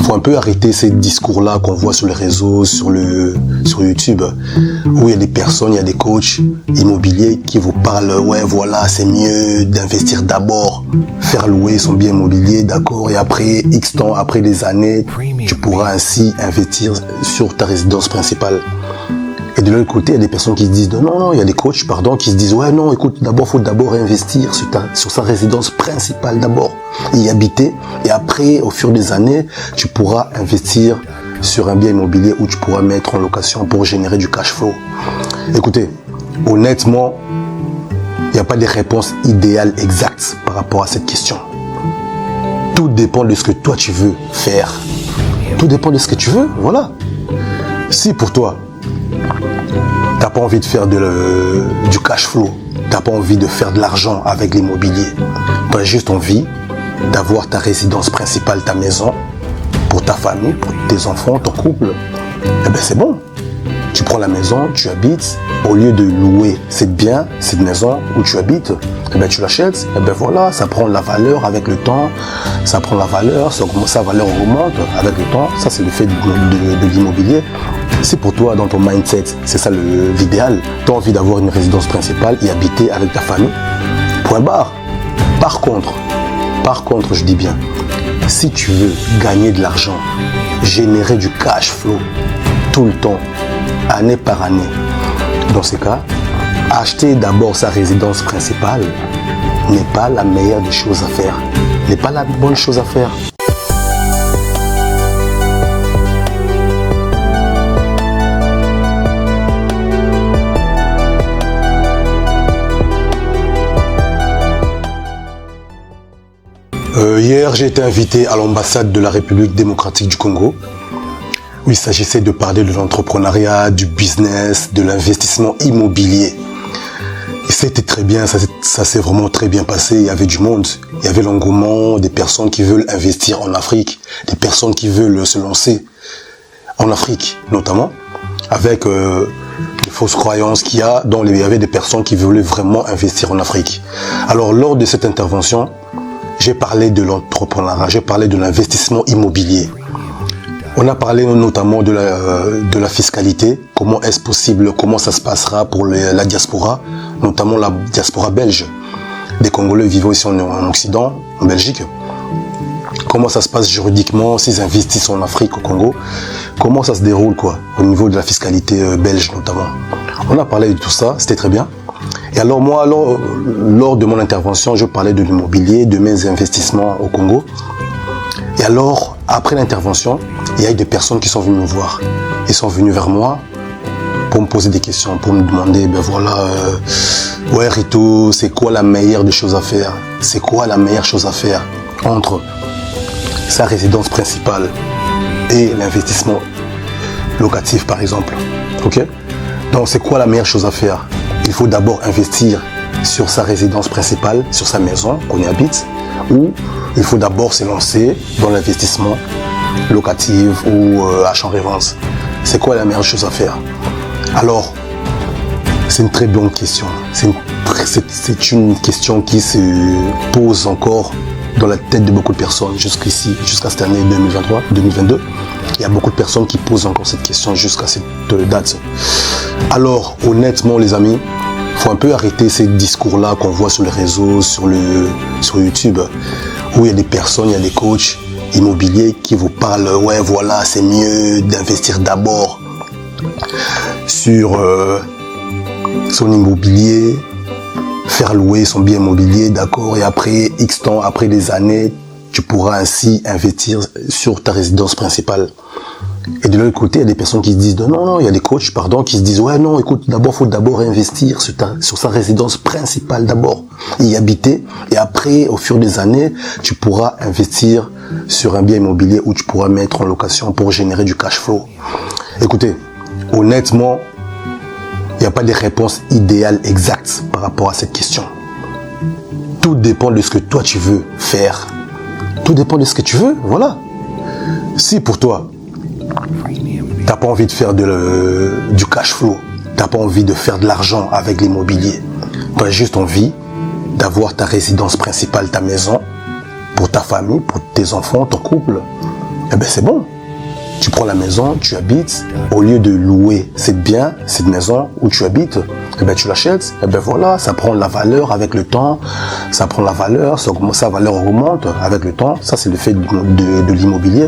faut un peu arrêter ces discours-là qu'on voit sur les réseaux, sur YouTube, où il y a des personnes, il y a des coachs immobiliers qui vous parlent, ouais voilà, c'est mieux d'investir d'abord, faire louer son bien immobilier, d'accord, et après X temps, après des années, tu pourras ainsi investir sur ta résidence principale. Et de l'autre côté, il y a des personnes qui se disent, non, il y a des coachs, qui se disent, ouais, non, écoute, faut d'abord investir sur sa résidence principale d'abord, y habiter, et après, au fur des années, tu pourras investir sur un bien immobilier où tu pourras mettre en location pour générer du cash flow. Écoutez, honnêtement, il n'y a pas de réponse idéale exacte par rapport à cette question. Tout dépend de ce que toi tu veux faire. Tout dépend de ce que tu veux, voilà. Si pour toi, t'as pas envie de faire du cash flow, t'as pas envie de faire de l'argent avec l'immobilier, t'as juste envie d'avoir ta résidence principale, ta maison, pour ta famille, pour tes enfants, ton couple, eh ben c'est bon. Tu prends la maison, tu habites, au lieu de louer cette maison où tu habites, eh ben tu l'achètes, eh ben voilà, ça prend la valeur avec le temps, ça prend la valeur, sa valeur augmente avec le temps, ça c'est le fait de l'immobilier. Si pour toi, dans ton mindset, c'est ça l'idéal, tu as envie d'avoir une résidence principale et habiter avec ta famille, point barre. Par contre, je dis bien, si tu veux gagner de l'argent, générer du cash flow tout le temps, année par année, dans ces cas, acheter d'abord sa résidence principale n'est pas la meilleure des choses à faire, n'est pas la bonne chose à faire. Hier, j'ai été invité à l'ambassade de la République démocratique du Congo, où il s'agissait de parler de l'entrepreneuriat, du business, de l'investissement immobilier. Et c'était très bien, ça s'est vraiment très bien passé. Il y avait du monde, il y avait l'engouement des personnes qui veulent investir en Afrique, des personnes qui veulent se lancer en Afrique, notamment, avec les fausses croyances qu'il y a, il y avait des personnes qui voulaient vraiment investir en Afrique. Alors, lors de cette intervention, j'ai parlé de l'entrepreneuriat, j'ai parlé de l'investissement immobilier. On a parlé notamment de la fiscalité, comment est-ce possible, comment ça se passera pour la diaspora, notamment la diaspora belge, des Congolais vivant ici en Occident, en Belgique. Comment ça se passe juridiquement s'ils investissent en Afrique, au Congo, comment ça se déroule au niveau de la fiscalité belge notamment. On a parlé de tout ça, c'était très bien. Et alors moi, lors de mon intervention, je parlais de l'immobilier, de mes investissements au Congo. Et alors, après l'intervention, il y a eu des personnes qui sont venues me voir. Ils sont venus vers moi pour me poser des questions, pour me demander, ouais Rito, c'est quoi la meilleure des choses à faire? C'est quoi la meilleure chose à faire entre sa résidence principale et l'investissement locatif, par exemple? Ok? Donc, c'est quoi la meilleure chose à faire? Il faut d'abord investir sur sa résidence principale, sur sa maison qu'on y habite, ou il faut d'abord se lancer dans l'investissement locatif ou achat-revente. C'est quoi la meilleure chose à faire? Alors, c'est une très bonne question. C'est une question qui se pose encore dans la tête de beaucoup de personnes jusqu'ici, jusqu'à cette année 2022. Il y a beaucoup de personnes qui posent encore cette question jusqu'à cette date. Alors, honnêtement, les amis, il faut un peu arrêter ces discours-là qu'on voit sur les réseaux, sur YouTube, où il y a des personnes, il y a des coachs immobiliers qui vous parlent, ouais, voilà, c'est mieux d'investir d'abord sur son immobilier, faire louer son bien immobilier, d'accord, et après X temps, après des années, tu pourras ainsi investir sur ta résidence principale. Et de l'autre côté, il y a des personnes qui se disent, non, il y a des coachs, qui se disent, ouais, non, écoute, faut d'abord investir sur sa résidence principale d'abord, y habiter, et après, au fur des années, tu pourras investir sur un bien immobilier où tu pourras mettre en location pour générer du cash flow. Écoutez, honnêtement, il n'y a pas de réponse idéale exacte par rapport à cette question. Tout dépend de ce que toi tu veux faire. Tout dépend de ce que tu veux, voilà. Si pour toi, t'as pas envie de faire du cash flow, t'as pas envie de faire de l'argent avec l'immobilier, tu as juste envie d'avoir ta résidence principale, ta maison, pour ta famille, pour tes enfants, ton couple, eh ben c'est bon. Tu prends la maison, tu habites, au lieu de louer cette maison où tu habites, eh ben tu l'achètes, eh ben voilà, ça prend la valeur avec le temps, sa valeur augmente avec le temps, ça c'est le fait de l'immobilier.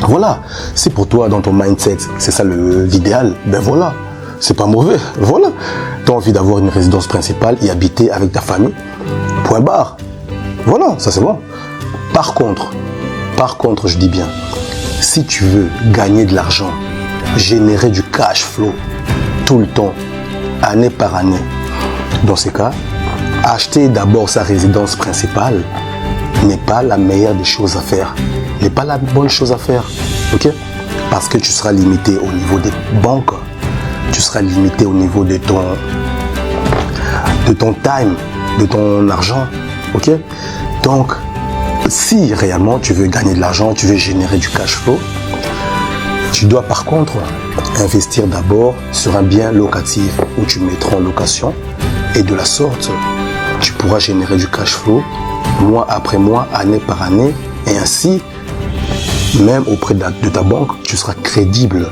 Voilà, si pour toi dans ton mindset, c'est ça l'idéal, ben voilà, c'est pas mauvais, voilà. Tu as envie d'avoir une résidence principale et habiter avec ta famille, point barre. Voilà, ça c'est bon. Par contre, je dis bien, si tu veux gagner de l'argent, générer du cash flow tout le temps, année par année, dans ces cas, acheter d'abord sa résidence principale n'est pas la meilleure des choses à faire, n'est pas la bonne chose à faire, ok? Parce que tu seras limité au niveau des banques, tu seras limité au niveau de ton time, de ton argent, ok? Donc, si réellement tu veux gagner de l'argent, tu veux générer du cash flow, tu dois par contre investir d'abord sur un bien locatif où tu mettras en location et de la sorte, tu pourras générer du cash flow mois après mois, année par année et ainsi, même auprès de ta banque, tu seras crédible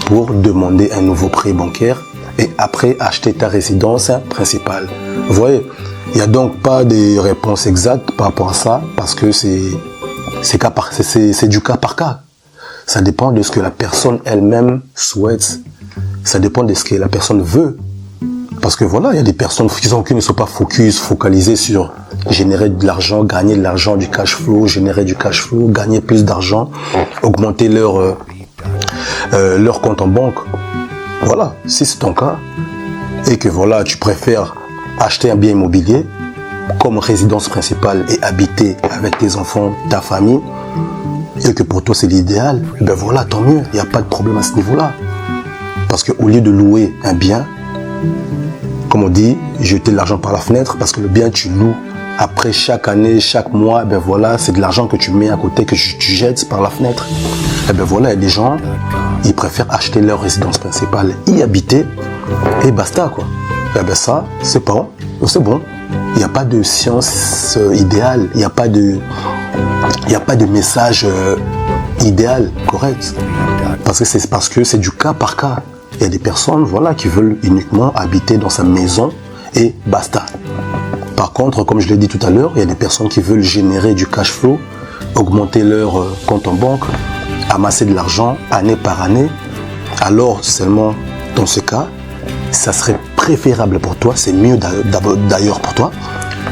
pour demander un nouveau prêt bancaire et après acheter ta résidence principale. Vous voyez? Il n'y a donc pas de réponse exacte par rapport à ça parce que c'est du cas par cas. Ça dépend de ce que la personne elle-même souhaite. Ça dépend de ce que la personne veut. Parce que voilà, il y a des personnes qui ne sont pas focalisées sur générer de l'argent, gagner de l'argent, du cash flow, générer du cash flow, gagner plus d'argent, augmenter leur compte en banque. Voilà, si c'est ton cas et que voilà, tu préfères acheter un bien immobilier comme résidence principale et habiter avec tes enfants, ta famille, et que pour toi c'est l'idéal, ben voilà, tant mieux, il n'y a pas de problème à ce niveau-là. Parce qu'au lieu de louer un bien, comme on dit, jeter de l'argent par la fenêtre, parce que le bien tu loues, après chaque année, chaque mois, ben voilà, c'est de l'argent que tu mets à côté, que tu jettes par la fenêtre. Et ben voilà, il y a des gens, ils préfèrent acheter leur résidence principale, y habiter, et basta quoi. Eh ben ça, c'est bon. Il n'y a pas de science idéale, il n'y a pas de message idéal, correct. Parce que c'est du cas par cas. Il y a des personnes, voilà, qui veulent uniquement habiter dans sa maison et basta. Par contre, comme je l'ai dit tout à l'heure, il y a des personnes qui veulent générer du cash flow, augmenter leur compte en banque, amasser de l'argent année par année. Alors seulement dans ce cas, ça serait préférable pour toi, c'est mieux d'ailleurs pour toi,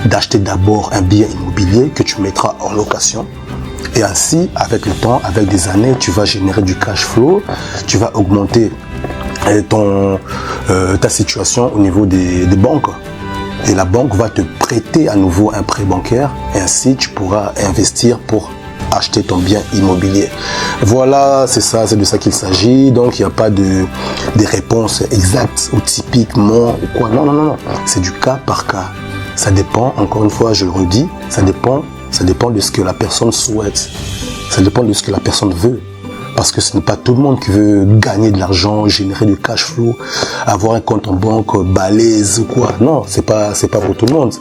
d'acheter d'abord un bien immobilier que tu mettras en location. Et ainsi, avec le temps, avec des années, tu vas générer du cash flow, tu vas augmenter ta situation au niveau des banques. Et la banque va te prêter à nouveau un prêt bancaire. Et ainsi, tu pourras investir pour acheter ton bien immobilier. Voilà, c'est de ça qu'il s'agit. Donc, il n'y a pas de réponse exacte ou typiquement ou quoi. Non. C'est du cas par cas. Ça dépend, encore une fois, je le redis, ça dépend de ce que la personne souhaite. Ça dépend de ce que la personne veut. Parce que ce n'est pas tout le monde qui veut gagner de l'argent, générer du cash flow, avoir un compte en banque balèze ou quoi. Non, c'est pas pour tout le monde.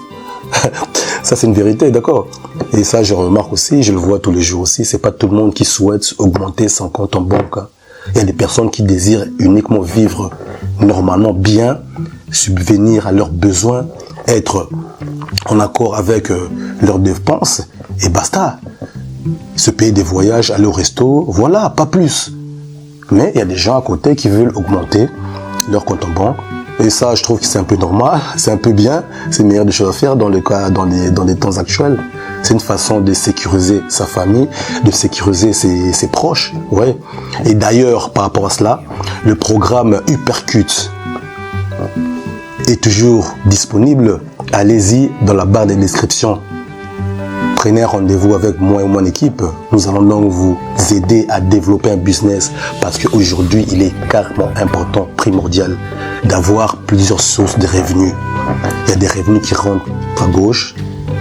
Ça, c'est une vérité, d'accord. Et ça, je remarque aussi, je le vois tous les jours aussi, c'est pas tout le monde qui souhaite augmenter son compte en banque. Il y a des personnes qui désirent uniquement vivre normalement bien, subvenir à leurs besoins, être en accord avec leurs dépenses, et basta. Se payer des voyages, aller au resto, voilà, pas plus. Mais il y a des gens à côté qui veulent augmenter leur compte en banque. Et ça, je trouve que c'est un peu normal, c'est un peu bien, c'est une meilleure des choses à faire dans les temps actuels. C'est une façon de sécuriser sa famille, de sécuriser ses proches. Ouais. Et d'ailleurs, par rapport à cela, le programme Uppercut est toujours disponible. Allez-y dans la barre de description. Prenez rendez-vous avec moi et mon équipe. Nous allons donc vous aider à développer un business parce qu'aujourd'hui, il est carrément important, primordial d'avoir plusieurs sources de revenus. Il y a des revenus qui rentrent à gauche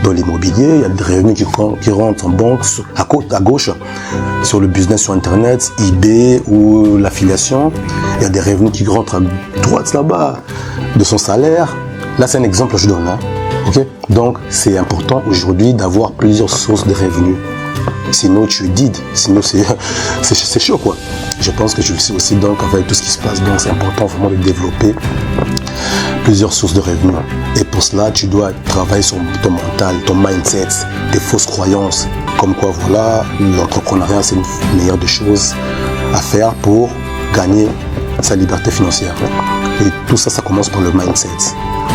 dans l'immobilier, il y a des revenus qui rentrent en banque à gauche sur le business sur Internet, eBay ou l'affiliation. Il y a des revenus qui rentrent à droite là-bas de son salaire. Là, c'est un exemple que je donne. Okay? Donc, c'est important aujourd'hui d'avoir plusieurs sources de revenus. Sinon, tu es dead. Sinon, c'est chaud, quoi. Je pense que tu le sais aussi, donc, avec tout ce qui se passe. Donc, c'est important vraiment de développer plusieurs sources de revenus. Et pour cela, tu dois travailler sur ton mental, ton mindset, tes fausses croyances. Comme quoi, voilà, l'entrepreneuriat, c'est une meilleure des choses à faire pour gagner sa liberté financière. Et tout ça, ça commence par le mindset.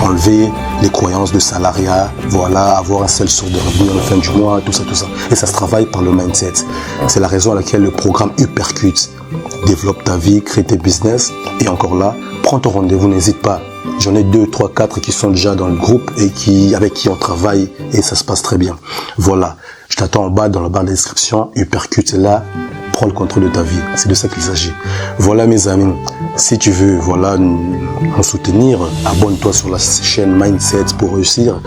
Enlever les croyances de salariat, voilà, avoir un seul source de revenus à la fin du mois, tout ça. Et ça se travaille par le mindset. C'est la raison à laquelle le programme Hypercute développe ta vie, crée tes business. Et encore là, prends ton rendez-vous, n'hésite pas. J'en ai 2, 3, 4 qui sont déjà dans le groupe et avec qui on travaille et ça se passe très bien. Voilà, je t'attends en bas dans la barre de description. Hypercute est là. Prends le contrôle de ta vie. C'est de ça qu'il s'agit. Voilà mes amis. Si tu veux nous soutenir, abonne-toi sur la chaîne Mindset pour réussir.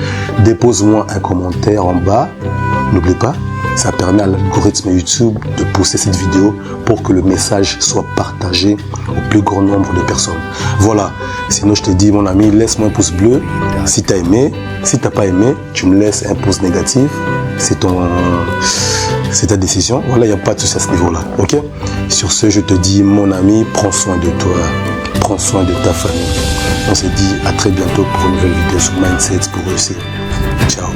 Dépose-moi un commentaire en bas. N'oublie pas, ça permet à l'algorithme YouTube de pousser cette vidéo pour que le message soit partagé au plus grand nombre de personnes. Voilà. Sinon, je te dis, mon ami, laisse-moi un pouce bleu si tu as aimé. Si tu n'as pas aimé, tu me laisses un pouce négatif. C'est ta décision. Voilà, il n'y a pas de souci à ce niveau-là. Ok? Sur ce, je te dis, mon ami, prends soin de toi. Prends soin de ta famille. On se dit à très bientôt pour une nouvelle vidéo sur Mindset pour réussir. Ciao.